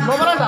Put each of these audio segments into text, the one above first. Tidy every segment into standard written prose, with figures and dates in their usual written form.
Vamos lá,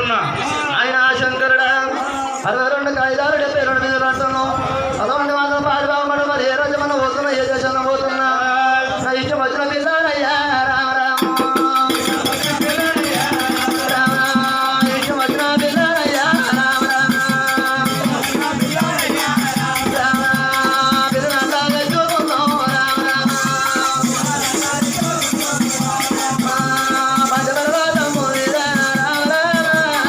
పెట్టుకున్నా ఆయన శంకరుడా 62 కాయిదాలు 72 మీద అంటున్నాం అదొకటి మాత్రం పారిపోమడు మరి ఏ రోజు మనం పోతున్నా ఏ దేశంలో పోతున్నా నా ఇష్టం వచ్చిన పిల్లనయ్యా రామ రామ ఇష్టం వచ్చిన పిల్లనయ్యా రామ రామ పిల్లలంతా తెచ్చుకుందాం రామ రామ పంచబలవాదము రామ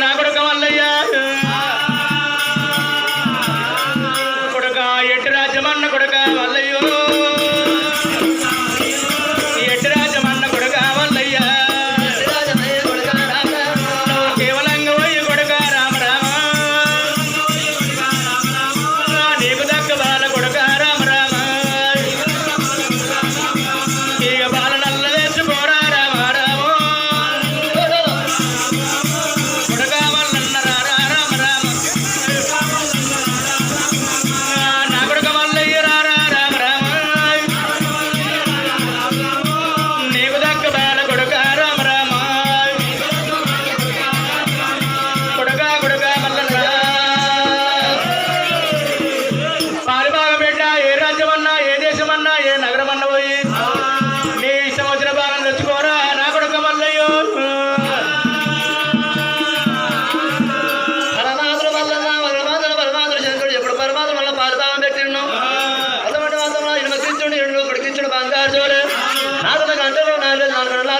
నా కొడుక మల్లయ్యా కొడుక ఎట్టి రాజ్యమన్న కొడుక మల్లయ్యో ఎట్టి రాజ్యమన్న కొడుక మల్లయ్యా కేవలంగా పోయి కొడుక రామ రామ నీకు దక్క బాల కొడుక రామ రామ ఇక బాల నల్ల తెచ్చుకోరా రామ రామ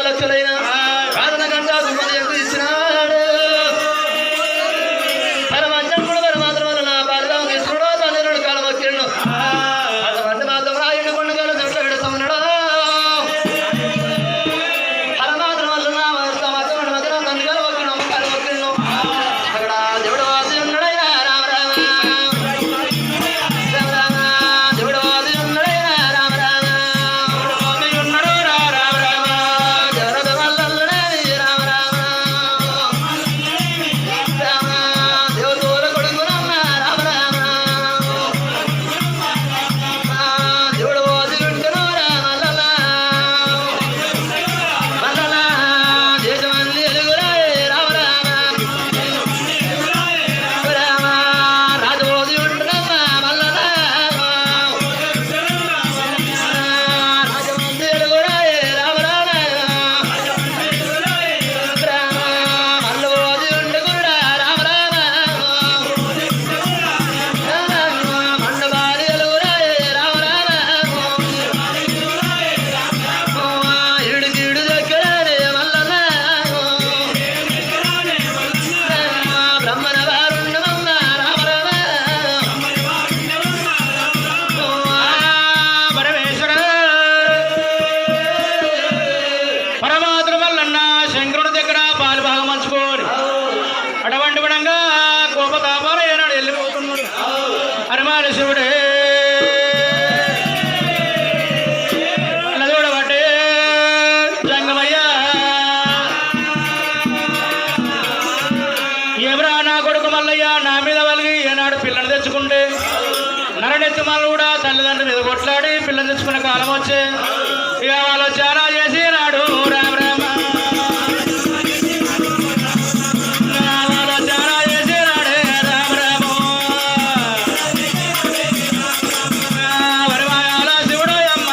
లక్షలైనా కాదన గంట ఇచ్చినాడు పరమంచం కూడా పరమాత్మ వల్ల నా పాలిదాం ఇస్తున్నాడో తన కాలం వచ్చిండు అటువంటి మాత్రం రాయుడు కొండగాలు చెట్ల పెడుతున్నాడు పరమాత్మ వల్ల నా మధ్య తండ్రిగాలు వచ్చిన అమ్మకాలు వచ్చిండు అక్కడ దేవుడు వాసి ఉన్నాడైనా రామ రామ రామ దేవుడు వాసి ఉన్నాడైనా రామ రామ ఉన్నాడు రామ రామ శివుడే చూడబట్టే జంగమయ్య ఎవరా నా కొడుకు మల్లయ్య నా మీద వలిగి ఏనాడు పిల్లని తెచ్చుకుంటే నరనెత్తి మళ్ళీ కూడా తల్లిదండ్రుల మీద కొట్లాడి పిల్లని తెచ్చుకునే కాలం వచ్చే ఇక వాళ్ళు చాలా చేసి నాడు రామ రామ శివుడు అమ్మ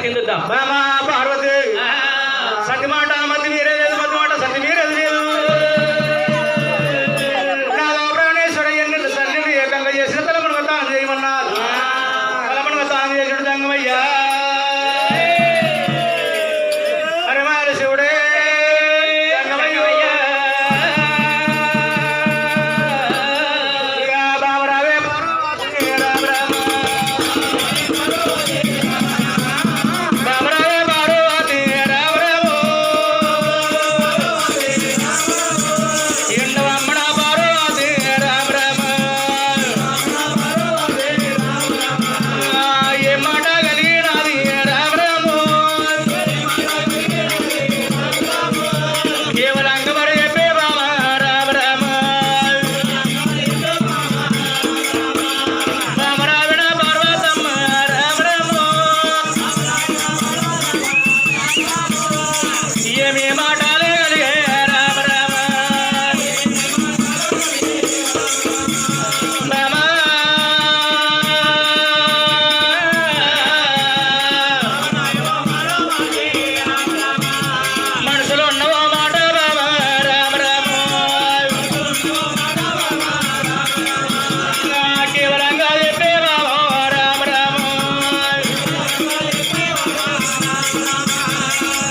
తిందుద్దాం. బామా పార్వతి సతి మాట మతి మీరే లేదు, మతి మాట సతి మీరే లేదు. నాదో ప్రాణేశ్వర ఎన్నెల్లు తల్లిని ఏకంగా చేసిన తలమనుగా తాను చేయమన్నారు. తలమనుగా తాను చేసిన దంగమయ్యా హరిమాల శివుడే దంగమయ్యా. ఇక బామరావే పార్వతి రామ రామ బామరావే పార్వతి రామ రామ ఎండవమ్మడ పార్వతి రామ రామ ఏ మాట కలిగినది రామ రామ కేవలంగా మరి చెప్పే బామ రామ రామ బామరావిడ పార్వతమ్మ రామ రామ ఏమి మాటలే కలిగే రామ రామ బామ మనసులో ఉన్నవో మాట బామ రామ రామ కేవలంగా చెప్పే బామ రామ రామ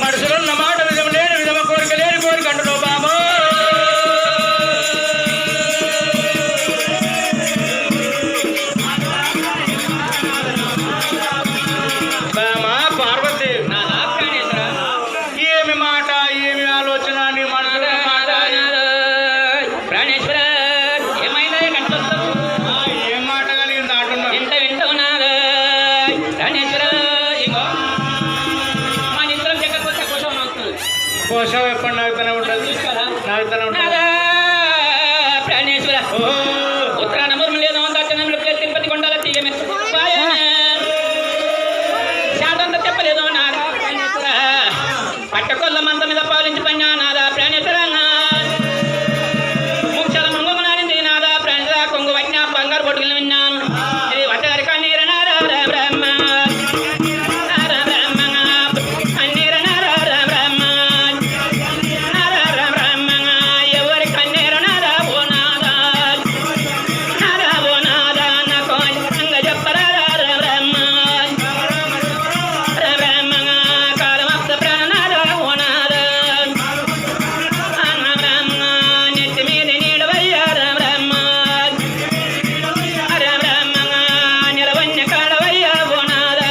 మనసులో ఉన్న మాట విధం లేని విధమ కోరిక లేని కోరిక అంటున్నావు బామ బామ పార్వతి నాదా ప్రాణేశ్వర ఏమి మాట ఏమి ఆలోచన నీ మనసులో మాట ప్రాణేశ్వర ఏమైనా కనిపిస్తావు ఏం మాట కలిగింది అంటున్నావు ఎంత వింటావు నాదా ప్రాణేశ్వర ఇంకో మన ఇద్దరం చెక్కకొచ్చా కోసం వస్తుంది కోసం ఎప్పుడు నాకుతూనే ఉంటుంది చూసుకోరా నాకుతూనే ఉంటుంది నాదా ప్రాణేశ్వర ఓ ఉత్తరాన మురుములేదో దక్షిణంలో తిరుపతి కొండల తీయమే శాతంత చెప్పలేదు నాదా ప్రాణేశ్వర పట్టకొల్ల మంత మీద పాలించి పన్నా నాదా ప్రాణేశ్వర ముఖ్యాల ముంగునాడింది నాదా ప్రాణేశ్వర కొంగు వట్టిన బంగారు బొట్టుకులు విన్నాను ఇది వట్టగారి కన్నీర నారా బ్రహ్మ నారా బ్రహ్మ కన్నీర నారా బ్రహ్మ నారా బ్రహ్మ ఎవరి కన్నీర నారా ఓ నాదా నారా ఓ నాదా నాకు అంగ చెప్పరా బ్రహ్మ బ్రహ్మ కాలమస్త ప్రాణ నారా ఓ నాదా బ్రహ్మ నెత్తి మీద నీడవయ్యా బ్రహ్మ బ్రహ్మ నిలవన్య కాడవయ్యా ఓ నాదా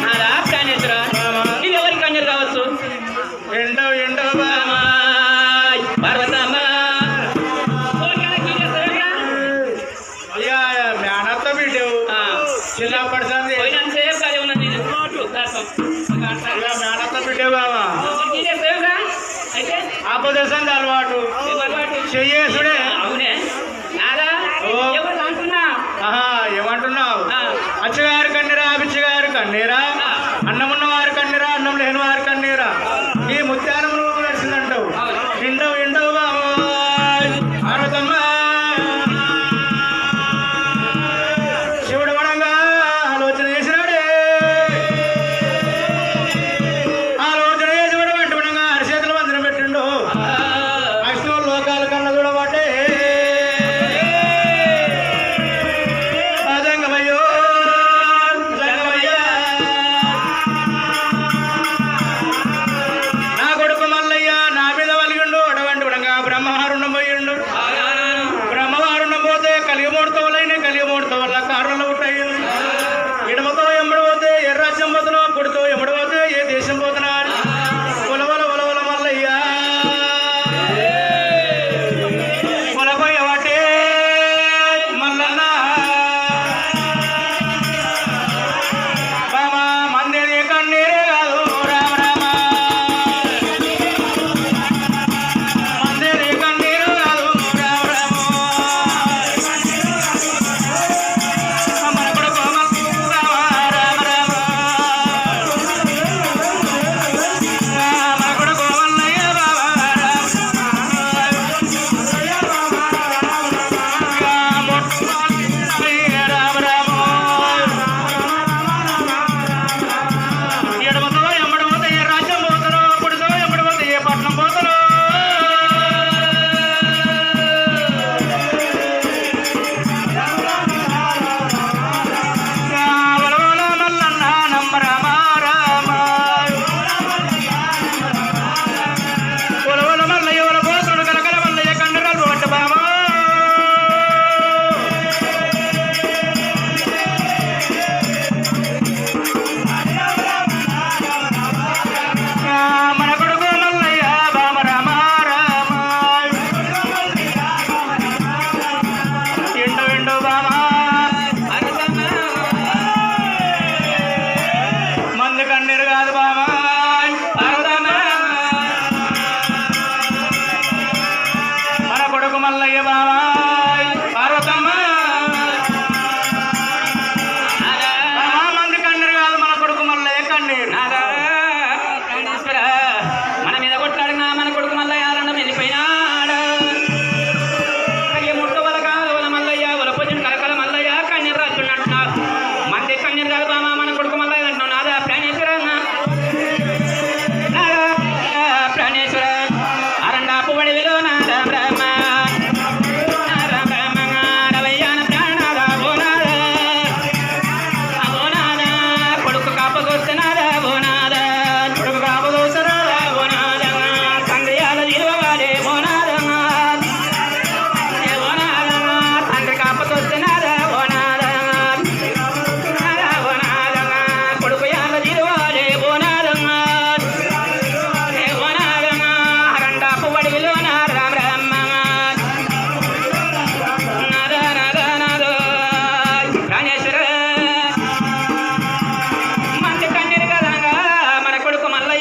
నాదా ప్రాణేశ్వర ఇది ఎవరి కన్నీరు కావచ్చు ఎండో ఎండో బామ పార్వతమ్మ అయ్యా మేనత్త బిడ్డవు చిన్నప్పటి సంది పోయినంతసేపు కాదే ఉన్నది ఇది. ఇక మేనత్త బిడ్డవు బామ ఇదే సేవగా? అయితే ఆపదశంది అలవాటు ఏం అలవాటు? చెయ్యేసుడే అవునే నాదా ఓ. ఎవరు అంటున్నా ఆహా ఏమంటున్నావు ఆ. అచ్చగారి